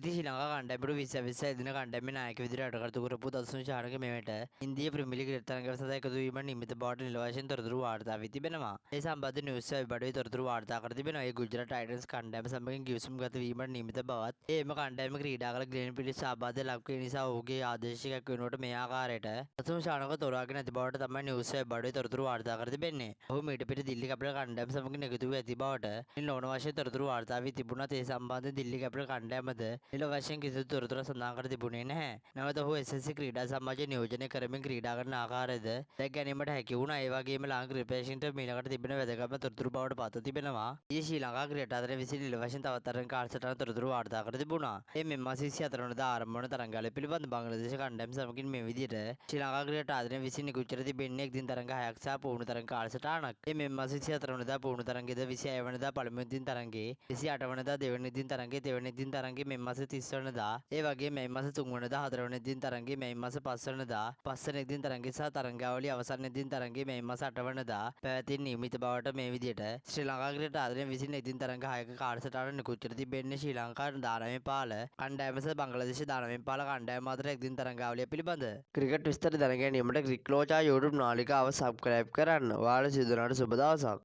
ඉතින් ශ්‍රී ලංකා කණ්ඩායමට 2020 දින කණ්ඩායමේ නායක විදිහට අටකටු කරපු දසුන් ශානක මෙවට ඉන්දිය ප්‍රීමියර් ලීග් තරඟ සඳහා එකතු වීමට නියමිත බවට නිල වශයෙන් තොරතුරු වාර්තා වී තිබෙනවා. ඒ සම්බන්ධ නිවුස් වෙබ්අඩවිය තොරතුරු වාර්තා කර තිබෙනවා. ඒ ගුජරාට් ටයිටන්ස් කණ්ඩායම සමගින් ගිවිසුම් ගත වීමට නියමිත බවත් එම කණ්ඩායම ක්‍රීඩා කළ ග්ලෙන් පිලිස් ආබාධය ලක් වූ නිසා ඔහුගේ ආදේශකයක් වෙනුවට මේ ආකාරයට දසුන් ශානක තෝරාගෙන ඇති බවට තමයි නිවුස් වෙබ්අඩවිය තොරතුරු වාර්තා කර තිබෙන්නේ. ඔහු මීට පෙර දිල්ලි කැපිටල් කණ්ඩායම සමගින් එකතු වී ඇති බවට නිල වශයෙන් තොරතුරු වාර්තා වී තිබුණත් ඒ සම්බන්ධයෙන් දිල්ලි කැපිටල් කණ්ඩායමද නිල වශයෙන් කිසිදු තොරතුරක් සඳහන් කර තිබුණේ නැහැ. නැවත ඔහු SSC ක්‍රීඩා සමාජය නියෝජනය කරමින් ක්‍රීඩා කරන ආකාරයද දැක ගැනීමට හැකි වුණා. ඒ වගේම ලාංකික ක්‍රීඩාශීලීන්ට මීළඟට තිබෙන වැදගත්ම තොරතුරු බවට පත්ව තිබෙනවා. ඊයේ ශ්‍රී ලංකා ක්‍රීඩාතරණ විසින් නිල වශයෙන් තවත් තරඟ කාලසටහන තොරතුරු වාර්තා කර තිබුණා. මේ මාස 24 වෙනිදා ආරම්භ වන තරඟාවලිය පිළිබඳ බංග්ලාදේශ කණ්ඩායම සමගින් මේ විදිහට ශ්‍රී ලංකා ක්‍රීඩාතරණ විසින් නිකුත් කර තිබෙන්නේ එක් දින තරඟ 6ක් සහ පුහුණු තරඟ කාලසටහනක්. මේ මාස 24 වෙනිදා පුහුණු තරඟයේද 26 වෙනිදා පළමුවෙනි දින තරඟේ 28 වෙනිදා දෙවැනි දින තරඟේ දෙවැනි දින තරඟේ මේ මාස 30 වෙනිදා ඒ වගේ මේ මාස 3 වෙනිදා 4 වෙනි දින තරඟේ මේ මාස 5 වෙනිදා 5 වෙනි දින තරඟේ සහ තරඟාවලිය අවසන් දින තරඟේ මේ මාස 8 වෙනිදා පැවැත්වෙන නියමිත බවට මේ විදිහට ශ්‍රී ලංකා ක්‍රිකට් ආයතනය විසින් එදින තරඟ 6ක කාලසටහන නිකුත් කර තිබෙන්නේ ශ්‍රී ලංකා 19 පාල කණ්ඩායම සහ බංග්ලාදේශ 19 පාල කණ්ඩායම අතර එදින තරඟාවලිය පිළිබඳ ක්‍රිකට් විස්තර දැන ගැනීමට ක්‍රික්ලෝචා YouTube නාලිකාව සබ්ස්ක්‍රයිබ් කරන්න. ඔයාලා සියලු දෙනාට සුබ දවසක්.